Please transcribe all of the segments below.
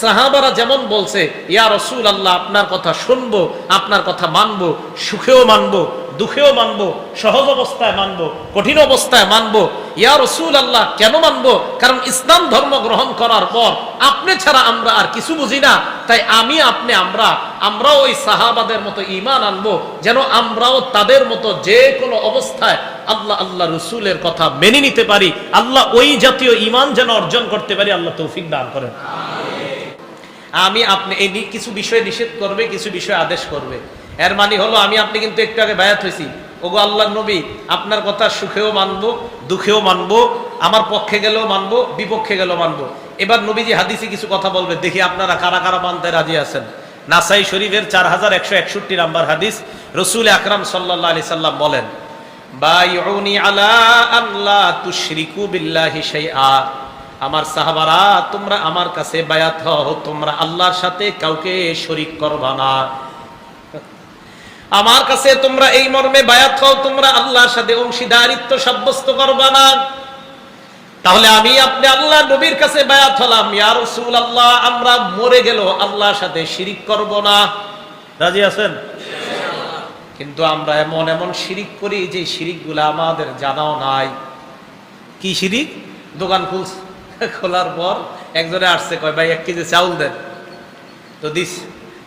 সাহাবারা যেমন বলছে, ইয়া রাসূলুল্লাহ আপনার কথা শুনবো, আপনার কথা মানবো, সুখেও মানবো, দুঃখেও মানবো, সহজ অবস্থায় মানবো, কঠিন অবস্থায় মানবো। ইয়া রাসূলুল্লাহ কেন মানবো? কারণ ইসলাম ধর্ম গ্রহণ করার পর আপনি ছাড়া আমরা আর কিছু বুঝি না, তাই আমি আপনি আমরাও ওই সাহাবাদের মতো ঈমান আনবো, যেন আমরাও তাদের মতো যে কোনো অবস্থায় আল্লাহ রসুলের কথা মেনে নিতে পারি। আল্লাহ ওই জাতীয় ঈমান যেন অর্জন করতে পারি, আল্লাহ তৌফিক দান করেন। আমি আপনি এই কিছু বিষয় নিষেধ করবে, কিছু বিষয় আদেশ করবে। এর মানে হলো আমি আপনি কিন্তু একটু আগে বায়াত হয়েছি, ওগো আল্লাহর নবী আপনার কথা সুখেও মানবো, দুঃখেও মানবো, আমার পক্ষে গেলেও মানবো, বিপক্ষে গেলেও মানবো। এবার নবীজি হাদিসে কিছু কথা বলবে, দেখি আপনারা কারা কারা মানতে রাজি আছেন। নাসাই শরীফের 4161 নাম্বার হাদিস, রসুল আকরাম সাল্লাল্লাহু আলাইহি সাল্লাম বলেন, বাইউনি আলা আন লা তুশরিকু বিল্লাহি শাইআ। আমার সাহাবারা তোমরা আমার কাছে বায়াত হও, তোমরা আল্লাহর সাথে কাউকে শরীক করবা না। আমার কাছে তোমরা এই মর্মে বায়াত হও, তোমরা আল্লাহর সাথে অংশীদারিত্ব সাব্যস্ত করবা না। তাহলে আমি আপনি আল্লাহ নবীর কাছে বায়াত হলাম, ইয়া রাসূলুল্লাহ আমরা মরে গেল আল্লাহর সাথে শিরিক করব না। রাজি আছেন? কিন্তু আমরা এমন এমন শিরিক করি যে শিরিকগুলো আমাদের জানাও নাই। কি শিরিক? দোকান খুলছে, খোলার পর একজনে আসছে, কয় ভাই 1 কেজি চাউল দেন, তো দিস,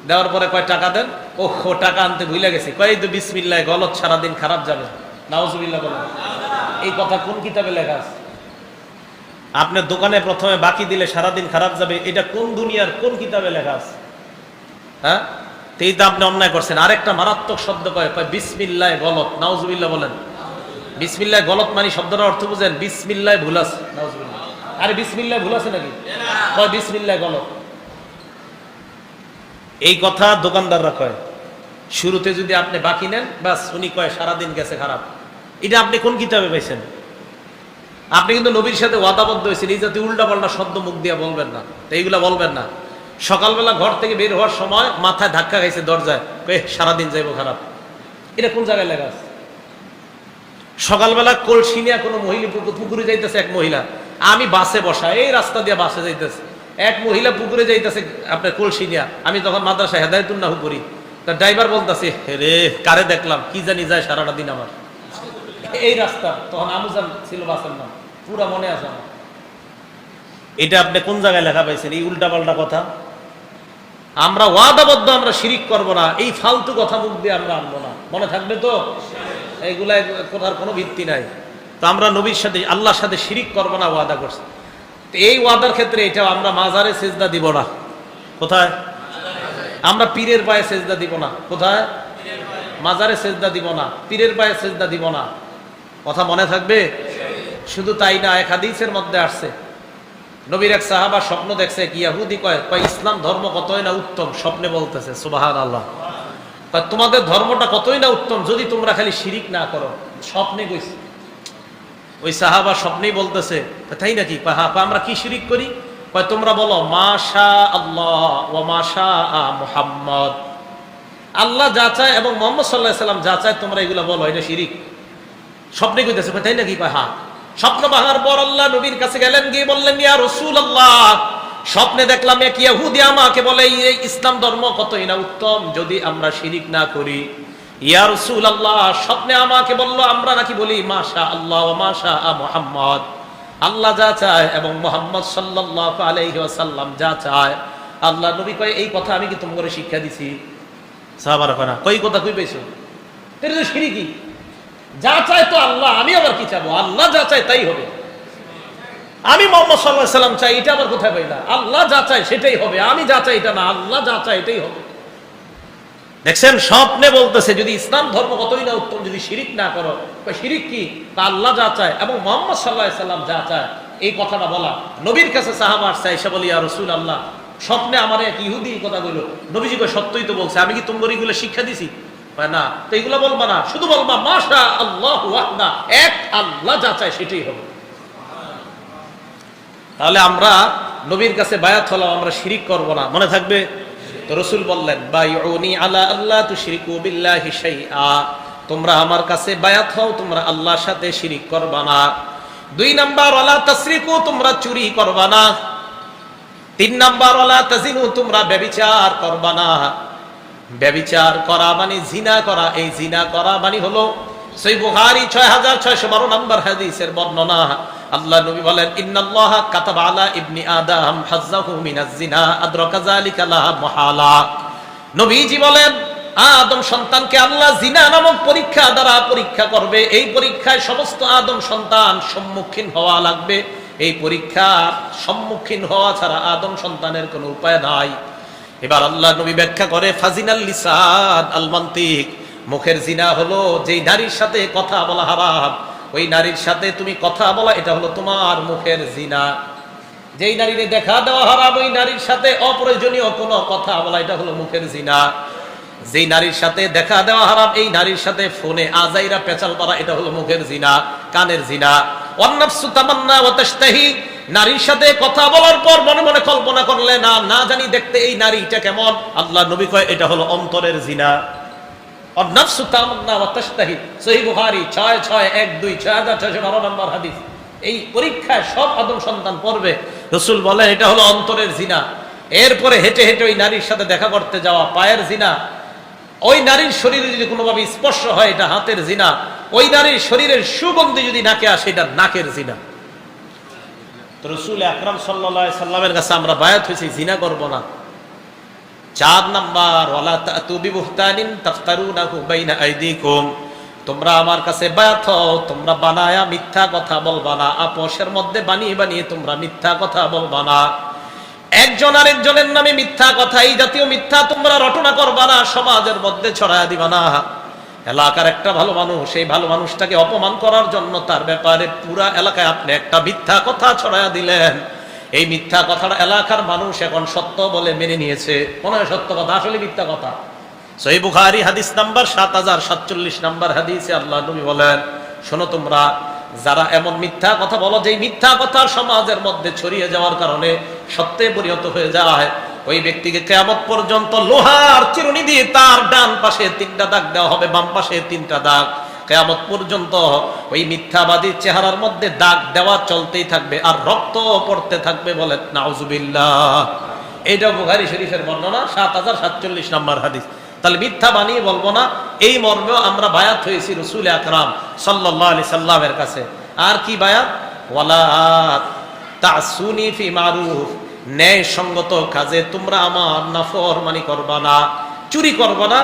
দেওয়ার পরে কয় টাকা দেন, ও টাকা আনতে ভুলে গেছি, কয় এই তো বিসমিল্লাহ, গলত সারাদিন খারাপ যাবে, নাউজুবিল্লাহ বলেন। এই কথা কোন কিতাবে লেখা আছে? আপনার দোকানে প্রথমে বাকি দিলে সারাদিন খারাপ যাবে, এটা কোন দুনিয়ার কোন কিতাবে লেখা আছে? হ্যাঁ, এই তো আপনি অন্যায় করছেন। আরেকটা মারাত্মক শব্দ কয় বিসমিল্লাহ গলত, নাউজুবিল্লাহ বলেন। বিসমিল্লাহ গলত মানে শব্দটার অর্থ বুঝেন? বিসমিল্লাহ ভুল আছে, নাউজুবিল্লাহ। আরে বিসমিল্লাহ ভুল আছে নাকি? কয় বিসমিল্লাহ গলত। এই কথা দোকানদাররা কয়। শুরুতে যদি আপনি বাকি নেন, বাস উনি কয় সারাদিন গেছে খারাপ। এটা আপনি কোন কিতাবে পাইছেন? আপনি কিন্তু নবীর সাথে ওয়াদাবদ্ধ হয়েছেন, এই জাতীয় উল্টা পাল্টা শব্দ মুখ দিয়ে বলবেন না, তো এইগুলা বলবেন না। সকালবেলা ঘর থেকে বের হওয়ার সময় মাথায় ধাক্কা খাইছে দরজায়, সারাদিন যাইব খারাপ, এটা কোন জায়গায় লেখা আছে? সকালবেলা কলসি নিয়ে কোনো মহিলা পুকুরে যাইতেছে, এক মহিলা, আমি বাসে বসা, এই রাস্তা দিয়ে বাসে যাইতেছে, এক মহিলা পুকুরে যাইতেছে আপনার কলসি নিয়ে, আমি তখন মাদ্রাসায় হেদায়েতুন নাহু করি, তার ড্রাইভার বলতেছে, রে কারে দেখলাম কি জানি যায় সারাটা দিন আমার এই রাস্তা। তখন আমুজান ছিল বাসের নাম, পুরা মনে আছে আমার। এটা আপনি কোন জায়গায় লেখা পাইছেন এই উল্টা পাল্টা কথা? আমরা ওয়াদাবদ্ধ, আমরা শিরিক করব না, এই ফালতু কথা মুখ দিয়ে আমরা আনবো না, মনে থাকবে তো? এইগুলা কথার কোনো ভিত্তি নাই। তো আমরা নবীর সাথে আল্লাহর সাথে শিরিক করব না ওয়াদা করছি। তো এই ওয়াদার ক্ষেত্রে এটা আমরা মাজারে সেজদা দিব না। কোথায়? আমরা পীরের পায়ে সেজদা দিব না। কোথায়? মাজারে সেজদা দিব না, পীরের পায়ে সেজদা দিব না। কথা মনে থাকবে? শুধু তাই না, এক হাদিসের মধ্যে আসছে, নবীর এক সাহাবা স্বপ্ন দেখছে, কি ইহুদি কয় ইসলাম ধর্ম কতই না উত্তম, স্বপ্নে বলতেছে সুবহানাল্লাহ, তোমাদের ধর্মটা কতই না উত্তম যদি তোমরা খালি শিরিক না করো। স্বপ্নে কইছে, ওই সাহাবা স্বপ্নেই বলতেছে, তাই নাকি? হ্যাঁ, আমরা কি শিরিক করি? তোমরা বলো মাশা আল্লাহ ওয়া মাশা মুহাম্মদ, আল্লাহ যা চায় এবং মুহাম্মদ সাল্লাল্লাহু আলাইহি সাল্লাম যা চায় তোমরা এগুলো বলো, এটা শিরিক। স্বপ্নে কইতেছে, তাই নাকি? হ্যাঁ। স্বপ্ন ভাঙার পর আল্লাহ নবীর কাছে গেলেন, গিয়ে বললেন, ইয়া রাসূলুল্লাহ স্বপ্নে দেখলাম এক ইহুদি আমাকে বলে এই ইসলাম ধর্ম কতই না উত্তম যদি আমরা শিরিক না করি। ইয়া রাসূলুল্লাহ স্বপ্নে আমাকে বলল আমরা নাকি বলি মাশা আল্লাহ ওয়া মাশা মুহাম্মদ, আল্লাহ যা চায় এবং মুহাম্মদ সাল্লাল্লাহু আলাইহি ওয়াসাল্লাম যা চায়। আল্লাহ নবী কয় এই কথা আমি কি তোমাকে শিক্ষা দিছি? সাহাবারা কয় না। কই কথা কই পাইছো? এটা তো শিরকি। যা চায় তো আল্লাহ, আমি আবার কি চাবো? আল্লাহ যা চায় তাই হবে। আমি মুহাম্মদ সাল্লাল্লাহু আলাইহি ওয়াসাল্লাম চাই, এটা আবার কোথায় পাইলা? আল্লাহ যা চায় সেটাই হবে, আমি যা চাই এটা না, আল্লাহ যা চায় এটাই হবে। দেখছেন, স্বপ্নে বলতেছে যদি ইসলাম ধর্ম কতই না উত্তম যদি শিরিক না করো। শিরিক কি? আল্লাহ যা চায় এবং মুহাম্মদ সাল্লাল্লাহু আলাইহি ওয়াসাল্লাম যা চায়, এই কথাটা বলা। নবীর কাছে সাহাবা আসছে, এসে বলি ইয়া রাসূলুল্লাহ স্বপ্নে আমার এক ইহুদি কথা বলল, নবীজি কয় সত্যই তো বলছে, আমি কি তোমার এগুলো শিক্ষা দিছি? না, তো এগুলো বলবা না, শুধু বলবা মাশা আল্লাহু ওয়াহদা, এক আল্লাহ যা চায় সেটাই হবে। তাহলে আমরা নবীর কাছে বায়াত হলাম, আমরা শিরিক করব না, মনে থাকবে তো? রাসূল বললেন বাইউনি আলা আল্লা তুশরিকু বিল্লাহি শাইআ, তোমরা আমার কাছে বায়াত হও, তোমরা আল্লাহর সাথে শিরিক করবা না। 2 নাম্বার ওয়ালা তাসরিকু, তোমরা চুরি করবা না। তিন নাম্বার, ওয়ালা তাজিনু, তোমরা ব্যভিচার করবা না। ব্যভিচার করা মানে জিনা করা। এই জিনা করা মানে হলো সহিহ বুখারী 6612 নম্বর হাদিসের বর্ণনা। আল্লাহ নবী বলেন, ইন্নাল্লাহা কাতাবা আলা ইবনি আদম হাজ্জাহু মিনাজ জিনা আদরাকা যালিকা লা মুহালা। নবীজি বলেন, আদম সন্তানকে আল্লাহ জিনা নামক পরীক্ষা দ্বারা পরীক্ষা করবে। এই পরীক্ষায় সমস্ত আদম সন্তান সম্মুখীন হওয়া লাগবে। এই পরীক্ষার সম্মুখীন হওয়া ছাড়া আদম সন্তানের কোনো উপায় নাই। এবার আল্লাহ নবী ব্যাখ্যা করে, ফাজিনাল লিসান আল মান্তিক, মুখের জিনা হলো যেই নারীর সাথে কথা বলা হারাম, ওই নারীর সাথে তুমি কথা বলা, এটা হলো তোমার মুখের জিনা। যেই নারীরে দেখা দেওয়া হারাম, ওই নারীর সাথে অপ্রয়োজনীয় কোনো কথা বলা, এটা হলো মুখের জিনা। যেই নারীর সাথে দেখা দেওয়া হারাম, এই নারীর সাথে ফোনে আজাইরা পেঁচাল পারা, এটা হলো মুখের জিনা, কানের জিনা। ওয়ান্নাফসু তামান্না ওয়া তাশতাহি, নারীর সাথে কথা বলার পর মনে মনে কল্পনা করলে না জানি দেখতে এই নারীটা কেমন, আল্লাহ নবী কয় এটা হলো অন্তরের জিনা। ওয়ান্নাফসু তামান্না ওয়া তাশতাহি, সহিহ বুখারী 6612 6612 নম্বর হাদিস। এই পরীক্ষায় সব আদম সন্তান পড়বে। রাসূল বলেন এটা হলো অন্তরের জিনা। এরপরে হেঁটে হেঁটে ওই নারীর সাথে দেখা করতে যাওয়া, পায়ের জিনা। ওই নারীর শরীরে যদি কোনোভাবে স্পর্শ হয়, এটা হাতের জিনা। ওই নারীর শরীরের সুগন্ধি যদি নাকে আসে, এটা নাকের জিনা। তো রাসূল আকরাম সাল্লাল্লাহু আলাইহি সাল্লামের কাছে আমরা বায়াত হয়েছি জিনা করব না। 4 নাম্বার, ওয়ালা তাতু বিবুহতানিন তাফতারুনাহু বাইনা আইদিকুম, তোমরা আমার কাছে বায়াত হও, তোমরা বানায়া মিথ্যা কথা বলবা না। আপোষের মধ্যে বানিয়ে বানিয়ে তোমরা মিথ্যা কথা বলবা না। একজন আরেকজনের নামে মিথ্যা কথা, এই জাতীয় মিথ্যা তোমরা রটনা করবা না, সমাজের মধ্যে ছড়ায়া দিবা না। এলাকার একটা ভালো মানুষ, সেই ভালো মানুষটাকে অপমান করার জন্য তার ব্যাপারে পুরা এলাকায় আপনি একটা মিথ্যা কথা ছড়ায়া দিলেন। এই মিথ্যা কথাটা এলাকার মানুষ এখন সত্য বলে মেনে নিয়েছে, মনে হয় সত্য কথা, আসলে মিথ্যা কথা। সহিহ বুখারী হাদিস নাম্বার 7047 নম্বর হাদিসে আল্লাহ নবী বলেন, শোনো তোমরা যারা এমন মিথ্যা কথা বলো, যেই মিথ্যা কথা সমাজের মধ্যে ছড়িয়ে যাওয়ার কারণে সত্যে পরিণত হয়ে যায়, ওই ব্যক্তিকে কিয়ামত পর্যন্ত লোহার চিরুনি দিয়ে তার ডান পাশে 3টা দাগ দেওয়া হবে, বাম পাশে 3টা দাগ। কিয়ামত পর্যন্ত ওই মিথ্যাবাদীর চেহারার মধ্যে দাগ দেওয়া চলতেই থাকবে, আর রক্ত পড়তে থাকবে। বলেন নাউজুবিল্লাহ। এইটা বুখারী শরীফের বর্ণনা, 7047 নম্বর হাদিস। তাহলে মিথ্যা বানিয়ে বলবো না, এই মর্মেও আমরা বায়াত হয়েছি রাসূল আকরাম সাল্লাল্লাহু আলাইহি সাল্লামের কাছে। আর কি বায়াত? ওয়ালা তাসুনি ফি মারুফ, ন্যায় সঙ্গত কাজে তোমরা আমার নাফরমানি করবা না। চুরি করবো না,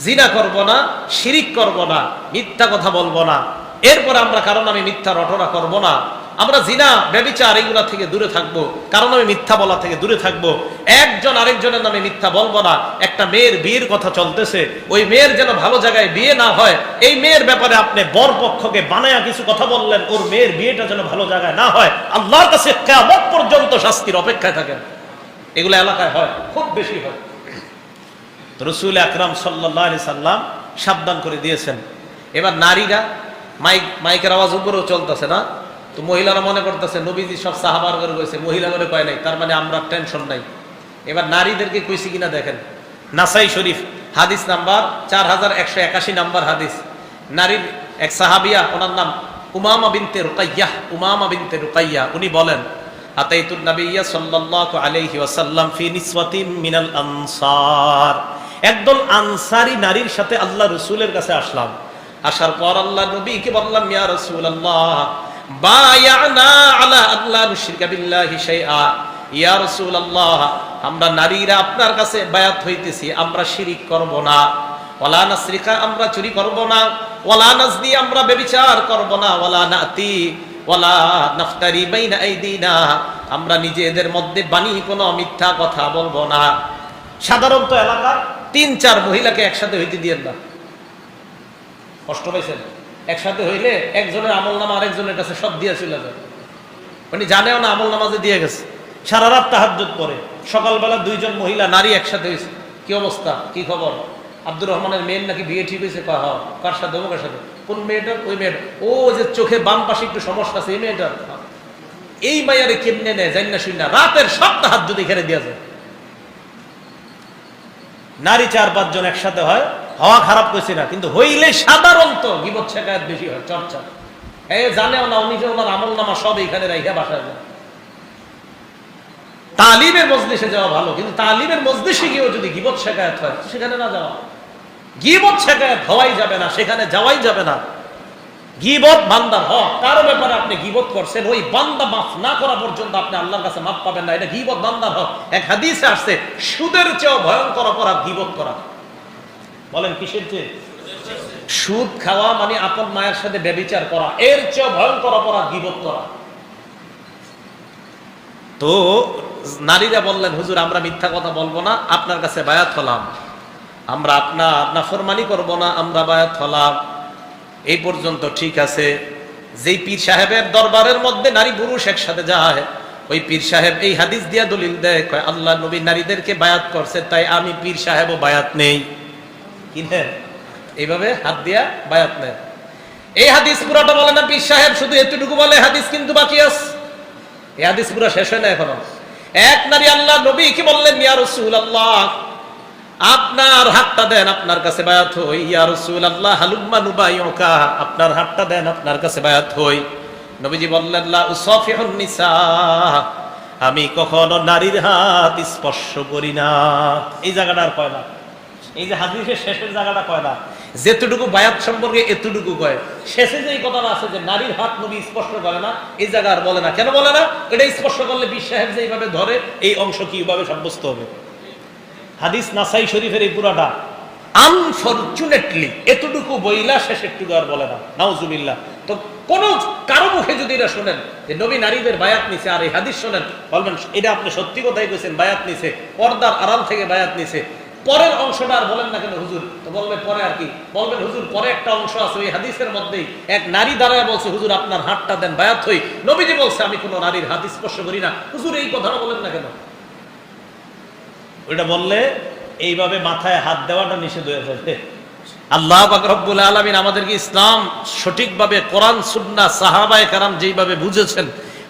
জিনা করবো না, শিরিক করবো না, মিথ্যা কথা বলবো না। এরপর আমরা কারণ আমি মিথ্যা রটনা করবো না, আমরা জিনা ব্যভিচার এগুলা থেকে দূরে থাকবো, কারণ আমি মিথ্যা বলা থেকে দূরে থাকবো। একজন আরেকজনের নামে মিথ্যা বলবো না। একটা মেয়ের বিয়ের কথা চলতেছে, ওই মেয়ের যেন ভালো জায়গায় বিয়ে না হয়, এই মেয়ের ব্যাপারে আপনি বর পক্ষকে বানায়া কিছু কথা বললেন, ওর মেয়ের বিয়েটা যেন ভালো জায়গায় না হয়, আল্লাহর কাছে কিয়ামত পর্যন্ত শাস্তির অপেক্ষায় থাকেন। এগুলো এলাকায় হয়, খুব বেশি হয়। রাসূল আকরাম সাল্লাল্লাহু আলাইহি সাল্লাম সাবধান করে দিয়েছেন। এবার নারীরা, মাইকের আওয়াজ উপরেও চলতেছে না, তো মহিলারা মনে করতেছে নবীজি সব সাহাবার করে কইছে, মহিলা করে কয় নাই, তার মানে আমরা টেনশন নাই। এবার নারীদেরকে কইছি কিনা দেখেন, নাসাই শরীফ হাদিস নাম্বার 4181 নম্বর হাদিস। নারীর এক সাহাবিয়া, ওনার নাম উমামা বিনতে রুকাইয়াহ, উমামা বিনতে রুকাইয়া, উনি বলেন, আতাইতুন নাবিয়্যা সাল্লাল্লাহু আলাইহি ওয়াসাল্লাম ফি নিসওয়াতিন মিনাল আনসার, একদল আনসারী নারীর সাথে আল্লাহ রাসূলের কাছে আসলাম। আসার পর আল্লাহ নবীকে বললাম, ইয়া রাসূলুল্লাহ বায়ানা আলা আল্লা নুশরিকা বিল্লাহি শাইআ, ইয়া রাসূলুল্লাহ আমরা নারীরা আপনার কাছে বায়াত হইতেছি, আমরা শিরিক করব না, ওয়ালা নাসরিকা আমরা চুরি করব না, ওয়ালা নাজনি আমরা ব্যভিচার করব না, ওয়ালা নাতি ওয়ালা নাফতারি বাইনা আইদিনা আমরা নিজেদের মধ্যে বানিয়ে কোনো মিথ্যা কথা বলবো না। সাধারণত এলাকার 3-4 মহিলাকে একসাথে হইতে দিয়েন না, কষ্ট পাইছেন? একসাথে হইলে একজনের আমল নামা আরেকজনের কাছে সব দিয়ে চলে যায়, উনি জানেও না আমল নামাজে দিয়ে গেছে। সারা রাত তাহাজ্জুদ করে, সকালবেলা 2 জন মহিলা নারী একসাথে হয়েছে, কি অবস্থা, কি খবর? আব্দুর রহমানের মেয়ের নাকি বিয়ে ঠিক হয়েছে, কার সাথে? অমুকের সাথে। কোন মেয়েটার? ওই মেয়েটা। ও যে চোখে বাম পাশে একটু সমস্যা আছে, এই মেয়েটার। এই মাইয়ারে কেমনে নেয় জানি না, শুনি না, রাতের সব তাহাজ্জুদ এখানে দিয়া যায়। নারী 4-5 জন একসাথে হয়, হওয়া খারাপ করছে না, কিন্তু হইলে সাধারণত গীবত শেখায়ত বেশি হয়, চর্চা। জানেও না উনি যে ওনার আমল নামা সব এইখানে রাইখা বাসায় যায়। তালিমের মজলিসে যাওয়া ভালো, কিন্তু তালিমের মজলিসে গিয়েও যদি গীবত শেখায়াত হয় সেখানে না যাওয়া। গীবত শেখায়াত হওয়াই যাবে না, সেখানে যাওয়াই যাবে না। গীবত বান্দার হক, কারো ব্যাপারে আপনি গীবত করছেন, ওই বান্দা মাফ না করা পর্যন্ত আপনি আল্লাহর কাছে মাফ পাবেন না। এটা গীবত বান্দার হক। এক হাদিসে আসছে সুদের চেয়েও ভয়ঙ্কর অপরাধ গীবত করা। বলেন কিসের চেয়ে? সুদ খাওয়া মানে আপন মায়ের সাথে ব্যভিচার করা, এর চেয়েও ভয়ঙ্কর অপরাধ গীবত করা। তো নারীরা বললেন, হুজুর আমরা মিথ্যা কথা বলবো না, আপনার কাছে বায়াত হলাম, আমরা আপনার নাফরমানি করব না, আমরা বায়াত হলাম। এই পর্যন্ত ঠিক আছে। যেই পীর সাহেবের দরবারের মধ্যে নারী পুরুষ একসাথে যায়, ওই পীর সাহেব এই হাদিস দিয়া দলিল দেয়, কয় আল্লাহ নবী নারীদেরকে বায়াত করছে, তাই আমি পীর সাহেবও বায়াত নেই। কি নেন? এইভাবে হাত দিয়া বায়াত নেয়। এই হাদিস পুরাটা বলে না পীর সাহেব, শুধু এতটুকু বলে হাদিস কিন্তু বাকি আছে। এই হাদিস পুরো শেষ হয় না এখনো। এক নারী আল্লাহ নবী কি বললেন, ইয়া রাসূলুল্লাহ আপনার হাতটা দেন, আপনার কাছে বায়াত হই। ইয়া রাসূলুল্লাহ হালুম্মা নুবাইয়ুকা, আপনার হাতটা দেন, আপনার কাছে বায়াত হই। নবীজি বললেন, লা উসাফিহুন নিসা, আমি কখনো নারীর হাত স্পর্শ করি না। এই জায়গাটা আর কয় না, এই যে হাদিসের শেষের জায়গাটা কয় না, যেতটুকু বায়াত সম্পর্কে এতটুকু কয়। শেষে যে কথাটা আছে যে নারীর হাত নবী স্পর্শ করে না, এই জায়গা আর বলে না। কেন বলে না? এটা স্পর্শ করলে পীর সাহেব যে এইভাবে ধরে, এই অংশ কিভাবে সাব্যস্ত হবে? হাদিস নাসাই শরীফের এই পুরাটা আনফরচুনেটলি এতটুকু বইলা শেষেরটুকু আর বলে না। নাউজুবিল্লাহ। তো কোন কারো মুখে যদি এটা শোনেন যে নবী নারীদের বায়াত নিছে, আর এই হাদিস শোনেন, বলবেন এটা আপনি সত্যি কথাই কইছেন, বায়াত নিছে, পর্দার আড়াল থেকে বায়াত নিছে। পরের অংশটা আর বলেন না কেন হুজুর? তো বলবে পরে আর কি বলবেন, হুজুর পরে একটা অংশ আছে ওই হাদিসের মধ্যেই, এক নারী দাঁড়ায় বলছে, হুজুর আপনার হাতটা দেন, বায়াত হই। নবীজি বলছে আমি কোনো নারীর হাত স্পর্শ করি না। হুজুর এই কথাটা বলেন না কেন? ওইটা বললে এইভাবে মাথায় হাত দেওয়াটা নিষেধ হয়ে যাবে। আল্লাহ পাক রব্বুল আলামিন আমাদেরকে ইসলাম সঠিকভাবে কোরআন সুন্নাহ সাহাবায়ে কেরাম যেইভাবে বুঝেছেন,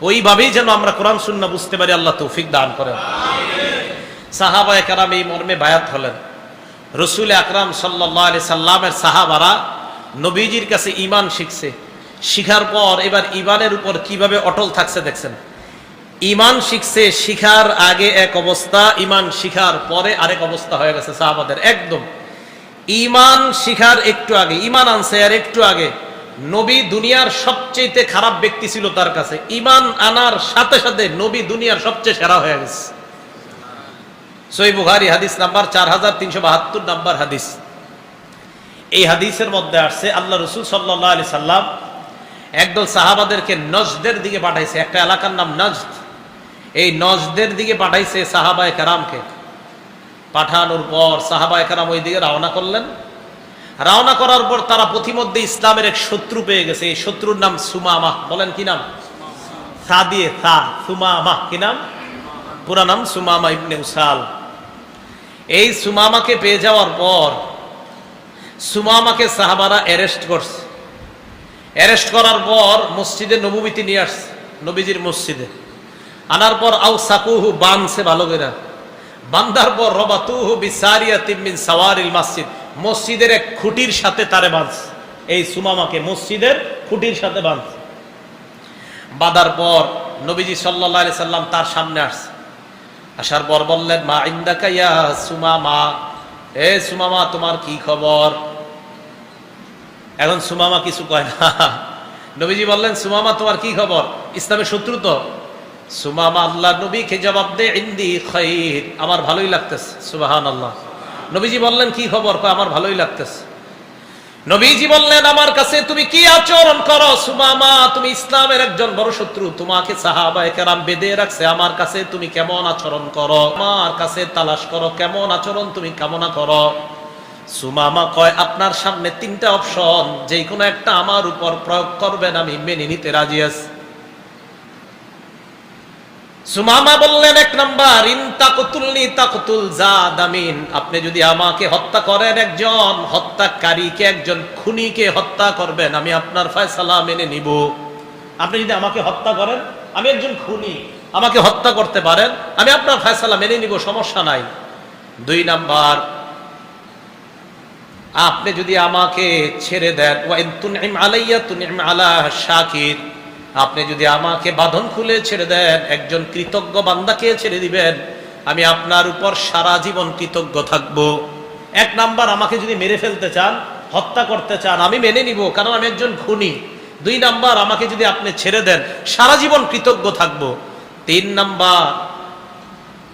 ওইভাবেই যেন আমরা কোরআন সুন্নাহ বুঝতে পারি। আল্লাহ তৌফিক দান করেন। সাহাবায়ে কেরাম এই মর্মে বায়াত হলেন। রাসূল আকরাম সাল্লাল্লাহু আলাইহি সাল্লামের সাহাবারা নবীজির কাছে ঈমান শিখছে। শিখার পর এবার ঈমানের উপর কিভাবে অটল থাকছে দেখছেন। ঈমান শিখছে, শিখার আগে এক অবস্থা, ঈমান শিখার পরে আরেক অবস্থা হয়ে গেছে সাহাবাদের। একদম ঈমান শিখার একটু আগে, ঈমান আনছে আর একটু আগে নবী দুনিয়ার সবচেয়ে খারাপ ব্যক্তি ছিল তার কাছে। ঈমান আনার সাথে সাথে নবী দুনিয়ার সবচেয়ে সেরা হয়ে গেছে। সহিহ বুখারী হাদিস নাম্বার 4372 নাম্বার হাদিস। এই হাদিসের মধ্যে আসছে আল্লাহ রাসূল সাল্লাল্লাহু আলাইহি সাল্লাম একদল সাহাবাদেরকে নজদের দিকে পাঠাইছে। একটা এলাকার নাম নজদ। এই নজদের দিকে পাঠাইছে সাহাবায়ে কেরামকে। পাঠানোর পর সাহাবায়ে কেরাম ওই দিকে রওনা করলেন। রওনা করার পর তারা পথিমধ্যে ইসলামের এক শত্রু পেয়ে গেছে। এই শত্রুর নাম সুমামা। বলেন কি নাম? সা দিয়ে সা, সুমামা। কি নাম? পুরা নাম সুমামা ইবনে উসাল। এই সুমামাকে পেয়ে যাওয়ার পর সুমামাকে সাহাবারা অ্যারেস্ট করছে। অ্যারেস্ট করার পর মসজিদে নববীতে নিয়ে আসছে, নবীজির মসজিদে আনার পর আউ সাকুহু, বানছে ভালো করে। বান্ধার পর রবাতুহু বিসারিয়াতিন মিন সাওয়ারিল মসজিদ, মসজিদের এক খুঁটির সাথে তারে বাঁধছে। এই সুমামাকে মসজিদের খুঁটির সাথে বাঁধছে। বাঁধার পর নবীজি সাল্লাল্লাহু আলাইহি সাল্লাম তার সামনে আসছে। আসার পর বললেন, মা ইনদাকা ইয়া সুমামা, এ সুমামা তোমার কি খবর? এখন সুমামা কিছু কয় না। নবীজি বললেন, সুমামা তোমার কি খবর? ইসলামের শত্রু তো। সুমামা আল্লাহ নবীকে জবাব দে, ইন্দি খাইর, আমার ভালোই লাগতেছে। সুবহানাল্লাহ। নবীজি বললেন, কি খবর? কয় আমার ভালোই লাগতেছে। নবীজি বললেন, আমার কাছে তুমি কি আচরণ করো? সুমামা তুমি ইসলামের একজন বড় শত্রু, তোমাকে সাহাবায়ে কেরাম বেঁধে রাখছে, আমার কাছে তুমি কেমন আচরণ করো? আমার কাছে তালাশ করো কেমন আচরণ তুমি কামনা করো। সুমামা কয়, আপনার সামনে তিনটা অপশন, যে কোনো একটা আমার উপর প্রয়োগ করবেন, আমি মেনে নিতে রাজি আছি। সুমামা বললেন, এক নাম্বার, ইন তাকতুলনি তাকতুল জাদামিন, আপনি যদি আমাকে হত্যা করেন, একজন হত্যাকারীকে, একজন খুনিকে হত্যা করবেন, আমি আপনার ফয়সালা মেনে নিব। আপনি যদি আমাকে হত্যা করেন, আমি একজন খুনি, আমাকে হত্যা করতে পারেন, আমি আপনার ফয়সালা মেনে নিব, সমস্যা নাই। দুই নাম্বার, আপনি যদি আমাকে ছেড়ে দেন, ওয়া ইন তুনইম আলাইয়া তুনইম আলা শাকির, আপনি যদি আমাকে বাঁধন খুলে ছেড়ে দেন, একজন কৃতজ্ঞ বান্দাকে ছেড়ে দিবেন, আমি আপনার উপর সারা জীবন কৃতজ্ঞ থাকব। এক নাম্বার, আমাকে যদি মেরে ফেলতে চান, হত্যা করতে চান, আমি মেনে নিব, কারণ আমি একজন খুনি। দুই নাম্বার, আমাকে যদি আপনি ছেড়ে দেন, সারা জীবন কৃতজ্ঞ থাকব। তিন নাম্বার,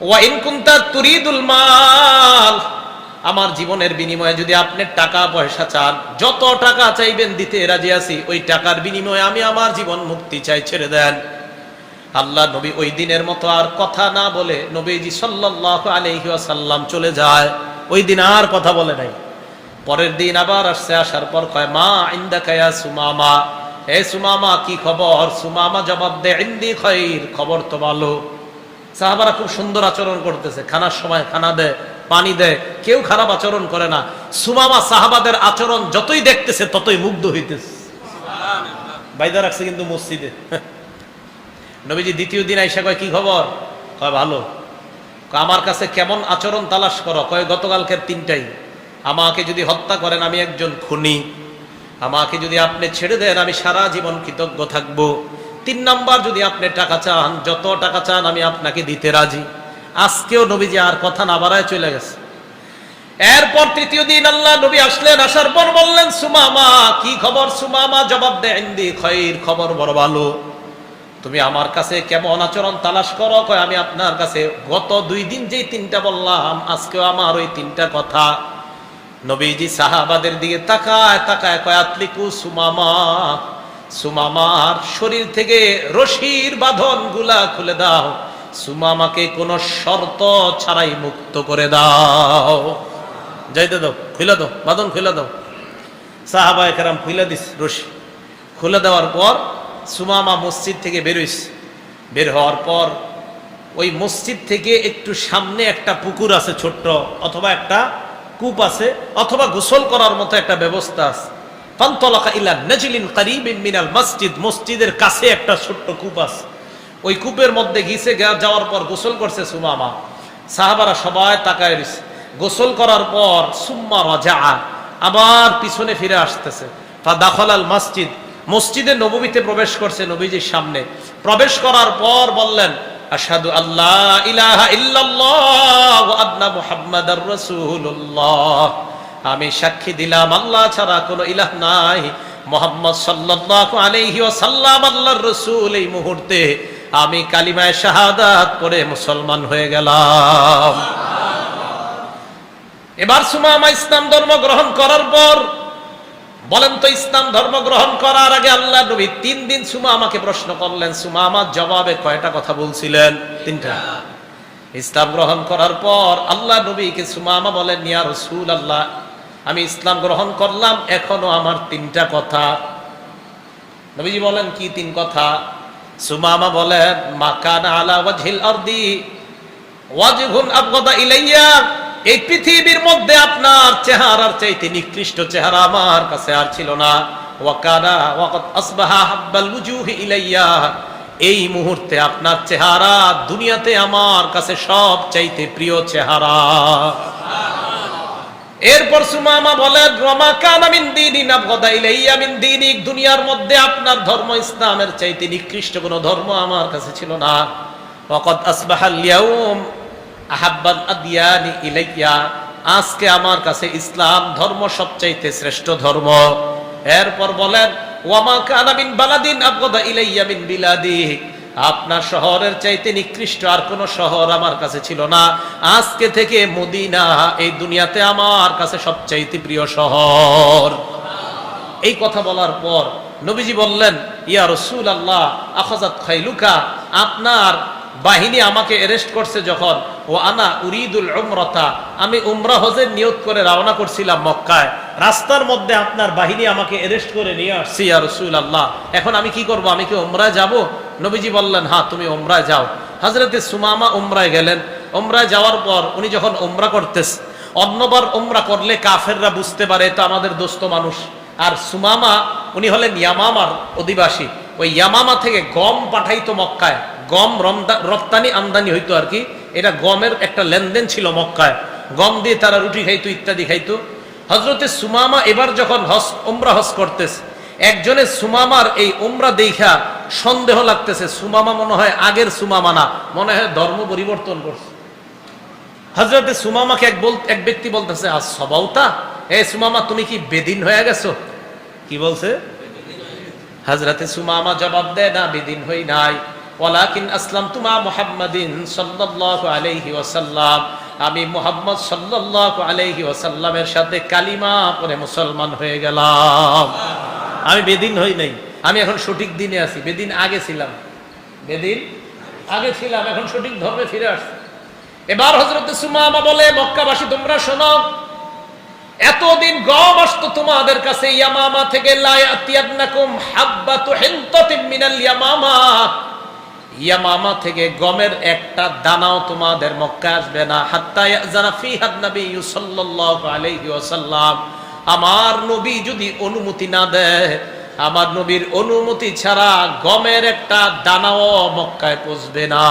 ওয়া ইন কুনতা তুরিদুল মাল, আমার জীবনের বিনিময়ে যদি আপনি টাকা পয়সা চান, যত টাকা চাইবেন দিতে রাজি আছি, ওই টাকার বিনিময়ে আমি আমার জীবন মুক্তি চাই, ছেড়ে দেন। আল্লাহ নবী ওই দিনের মতো আর কথা না বলে নবীজি সাল্লাল্লাহু আলাইহি ওয়াসাল্লাম চলে যায়। ওই দিন আর কথা বলে নাই। পরের দিন আবার আসছে, আসার পর কয়, মা ইনদাকা ইয়া সুমামা, হে সুমামা কি খবর? সুমামা জবাব দেয়, ইনদি খাইর, খবর তো ভালো। সাহাবারা খুব সুন্দর আচরণ করতেছে, খানার সময় খানা দেয়, পানি দেয়, কেউ খারাপ আচরণ করে না। সুমামা সাহাবাদের আচরণ যতই দেখতেছে ততই মুগ্ধ হইতেছে। বাইদা রাখছে কিন্তু মসজিদে। নবীজি দ্বিতীয় দিন আইসা কয়, কি খবর? কয় ভালো। আমার কাছে কেমন আচরণ তালাশ করো? কয় গতকালকের তিনটাই। আমাকে যদি হত্যা করেন আমি একজন খুনি, আমাকে যদি আপনি ছেড়ে দেন আমি সারা জীবন কৃতজ্ঞ থাকব। তিন নাম্বার, যদি আপনি টাকা চান, যত টাকা চান আমি আপনাকে দিতে রাজি। আজকেও নবীজি আর কথা না বাড়ায় চলে গেছে। এরপর তৃতীয় দিন আল্লাহ নবী আসলেন, আসার পর বললেন, সুমামা কি খবর? সুমামা জবাব দেয়, ইনদি খাইর, খবর বড় ভালো। তুমি আমার কাছে কেমন আচরণ তালাশ করো? কয় আমি আপনার কাছে গত 2 দিন যেই তিনটা বললাম, আজকেও আমার ওই তিনটা কথা। নবীজি সাহাবাদের দিকে তাকায় তাকায় কয়, আতলিকু সুমামা, সুমামার শরীর থেকে রশির বাঁধন গুলা খুলে দাও, সুমামাকে কোনো শর্ত ছাড়াই মুক্ত করে দাও। যাইতে দাও, খুলে দাও, বাঁধন খুলে দাও। সাহাবায়ে কেরাম খুলে দিস রশি। খুলে দেওয়ার পর সুমামা মসজিদ থেকে বেরোইছে। বের হওয়ার পর ওই মসজিদ থেকে একটু সামনে একটা পুকুর আছে ছোট্ট, অথবা একটা কূপ আছে, অথবা গোসল করার মতো একটা ব্যবস্থা আছে। ফানতালাকা ইলা নাজলিন কারীবিন মিনাল মসজিদ, মসজিদের কাছে একটা ছোট্ট কূপ আছে। ওই কূপের মধ্যে গিয়ে যাওয়ার পর গোসল করছে সুমামা। সাহাবারা সবাই তাকায় রইছে। গোসল করার পর সুম্মা রাজা, আবার পিছনে ফিরে আসতেছে। ফাদাখালাল মসজিদ, মসজিদে নববীতে প্রবেশ করছে নবীজির সামনে। প্রবেশ করার পর বললেন, আশহাদু আল্লা ইলাহা ইল্লাল্লাহ ওয়া আন্না মুহাম্মাদার রাসূলুল্লাহ, আমি সাক্ষী দিলাম আল্লাহ ছাড়া কোনো ইলাহ নাই, মুহাম্মদ সাল্লাল্লাহু আলাইহি ওয়াসাল্লাম আল্লাহর রাসূল। এই মুহূর্তে আমি কালিমায়ে শাহাদাত পড়ে মুসলমান হয়ে গেলাম। এবার সুমামা ইসলাম ধর্ম গ্রহণ করার পর, বলেন তো ইসলাম ধর্ম গ্রহণ করার আগে আল্লাহ নবী 3 দিন সুমামাকে প্রশ্ন করলেন। সুমামা জবাবে কয়টা কথা বলছিলেন? 3টা। ইসলাম গ্রহণ করার পর আল্লাহ নবীকে সুমামা বলেন, ইয়া রাসূলুল্লাহ, আমি ইসলাম গ্রহণ করলাম, এখনো আমার 3টা কথা। নবীজি বলেন, কি 3 কথা? সুমামা বলেন, মা কানা আলা ওয়াজহিল আরদি ওয়াজহুন আবগাদা ইলাইয়া, এই পৃথিবীর মধ্যে আপনার চেহারার চাইতে নিকৃষ্ট চেহারা আমার কাছে আর ছিল না। ওয়াকানা ওয়াকাদ আসবাহা হাব্বাল উজুহি ইলাইয়া, এই মুহূর্তে আপনার চেহারা দুনিয়াতে আমার কাছে সব চাইতে প্রিয় চেহারা। এরপর সুমামা বলেন, ওয়ামা কানা মিন দীনিন আবগাদা ইলাইয়া মিন দীনিক, দুনিয়ার মধ্যে আপনার ধর্ম ইসলামের চাইতে নিকৃষ্ট কোনো ধর্ম আমার কাছে ছিল না। ওয়াকাদ আসবাহাল ইয়াউম আহাব্বাল আদিয়ানি ইলাইয়া, আজকে আমার কাছে ইসলাম ধর্ম সবচাইতে শ্রেষ্ঠ ধর্ম। এরপর বলেন, ওয়ামা কানা মিন বালাদিন আবগাদা ইলাইয়া মিন বিলাদি, আপনার শহরের চাইতে নিকৃষ্ট আর কোন শহর আমার কাছে ছিল না। আজকে থেকে মদিনা এই দুনিয়াতে আমার কাছে সবচাইতে প্রিয় শহর। এই কথা বলার পর নবীজি বললেন, ইয়া রাসূলুল্লাহ, আখাযাত খাইলুকা, আপনার বাহিনী আমাকে অ্যারেস্ট করছে যখন, ও আনা উরিদুল উমরাতা, আমি উমরা হজের নিয়ত করে রওনা করছিলাম মক্কায়, রাস্তার মধ্যে আপনার বাহিনী আমাকে অ্যারেস্ট করে নিয়ে আসছে ইয়া রাসূলুল্লাহ, এখন আমি কি করব? আমি কি উমরায় যাব? নবীজি বললেন, হ্যাঁ তুমি উমরায় যাও। হযরতে সুমামা উমরায় গেলেন। উমরায় যাওয়ার পর উনি যখন উমরা করতেছে, অন্যবার উমরা করলে কাফেররা বুঝতে পারে তো আমাদের দোস্ত মানুষ। আর সুমামা উনি হলেন ইয়ামামার অধিবাসী। ওই ইয়ামামা থেকে গম পাঠাইতো মক্কায়, গম রপ্তানি আমদানি হইতো আর কি। এটা গমের একটা লেনদেন ছিল মক্কায়, গম দিয়ে তারা রুটি খাইতো, ইত্যাদি খাইতো। হযরতে সুমামা এবার যখন উমরা হজ করতেছে, একজনের সুমামার এই উমরা দেখা সন্দেহ লাগতেছে, সুমামা মনে হয় আগের সুমামা না, মনে হয় ধর্ম পরিবর্তন করছে। হযরতে সুমামাকে এক ব্যক্তি বলতেছে, আসসাবাউতা, এ সুমামা তুমি কি বেদিন হয়ে গেছো? কি বলছে? হযরতে সুমামা জবাব দেয়, না বেদিন হই নাই, ওয়ালাকিন আসলামতু মা মুহাম্মাদিন সাল্লাল্লাহু আলাইহি ওয়াসাল্লাম, আমি মুহাম্মদ সাল্লাল্লাহু আলাইহি ওয়াসাল্লামের সাথে কালিমা পড়ে মুসলমান হয়ে গেলাম। আমি বেদিন হই নাই, আমি এখন সঠিক দিনে আছি। বেদিন আগে ছিলাম, বেদিন আগে ছিলাম, এখন সঠিক ধর্মে ফিরে আসছি। এবার হযরতে সুমামা বলে, মক্কাবাসী তোমরা শোনো, এতদিন গম আসতো তোমাদের কাছে ইয়ামামা থেকে, লা ইয়াতিয়ান্নাকুম হাব্বাতু হিনতাতিন মিনাল ইয়ামামা, ইয়ামামা থেকে গমের একটা দানাও তোমাদের মক্কায় আসবে না, হাত্তা ইয়াজানা ফিহা নবী সাল্লাল্লাহু আলাইহি ওয়াসাল্লাম, আমার নবী যদি অনুমতি না দেয়, আমার নবীর অনুমতি ছাড়া গমের একটা দানাও মক্কায় পৌঁছবে না।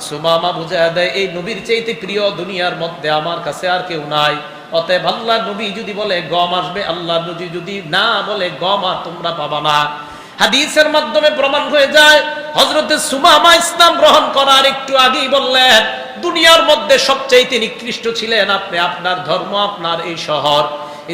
সুমামা বুঝায় দেয়, এই নবীর চাইতে প্রিয় দুনিয়ার মধ্যে আমার কাছে আর কেউ নাই। অতএব আল্লাহ নবী যদি বলে গম আসবে, আল্লাহ নবী যদি না বলে গম আর তোমরা পাবা না। হাদিসের মাধ্যমে প্রমাণ হয়ে যায়, হযরতে সুমামা ইসলাম গ্রহণ করার একটু আগেই বললেন, দুনিয়ার মধ্যে সবচাইতে নিকৃষ্ট ছিলেন আপনি, আপনার ধর্ম, আপনার এই শহর।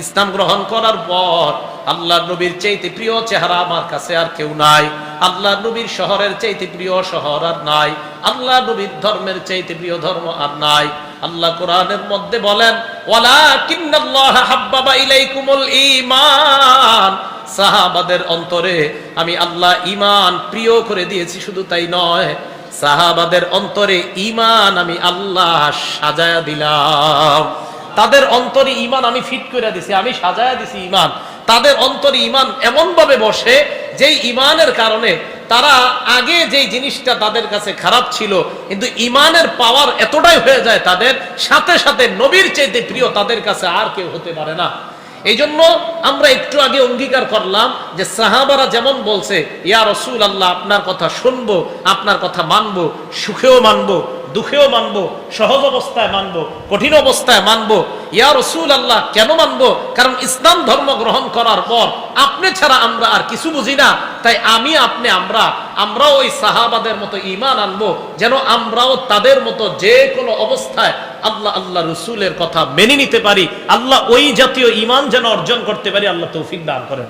ইসলাম গ্রহণ করার পর আল্লাহ নবীর চাইতে প্রিয় চেহারা আমার কাছে আর কেউ নাই, আল্লাহ নবীর শহরের চাইতে প্রিয় শহর আর নাই, আল্লাহ নবীর ধর্মের চাইতে প্রিয় ধর্ম আর নাই। আল্লাহ কোরআনের মধ্যে বলেন, ওয়ালাকিন্নাল্লাহ হাব্বাবা ইলাইকুমুল ঈমান, সাহাবাদের অন্তরে আমি আল্লাহ ঈমান প্রিয় করে দিয়েছি। শুধু তাই নয়, সাহাবাদের অন্তরে ঈমান আমি আল্লাহ সাজায়া দিলাম। তাদের অন্তরে ঈমান আমি ফিট করে দিছি, আমি সাজায়া দিছি ঈমান। তাদের অন্তরে ঈমান এমন ভাবে বসে, যেই ঈমানের কারণে তারা আগে যেই জিনিসটা তাদের কাছে খারাপ ছিল, কিন্তু ঈমানের পাওয়ার এতটাই হয়ে যায় তাদের, সাথে সাথে নবীর চাইতে প্রিয় তাদের কাছে আর কেউ হতে পারে না। এই জন্য আমরা একটু আগে অঙ্গীকার করলাম যে সাহাবারা যেমন বলছে, ইয়া রাসূলুল্লাহ আপনার কথা শুনবো, আপনার কথা মানবো, সুখেও মানবো, দুঃখেও মানবো, সহজ অবস্থায় মানবো, কঠিন অবস্থায় মানবো। ইয়া রাসূলুল্লাহ কেন মানবো? কারণ ইসলাম ধর্ম গ্রহণ করার পর আপনি ছাড়া আমরা আর কিছু বুঝি না, তাই আমি আপনি আমরাও ওই সাহাবাদের মতো ঈমান আনবো, যেন আমরাও তাদের মতো যে কোনো অবস্থায় আল্লাহ রসুলের কথা মেনে নিতে পারি। আল্লাহ ওই জাতীয় ঈমান যেন অর্জন করতে পারি, আল্লাহ তৌফিক দান করেন।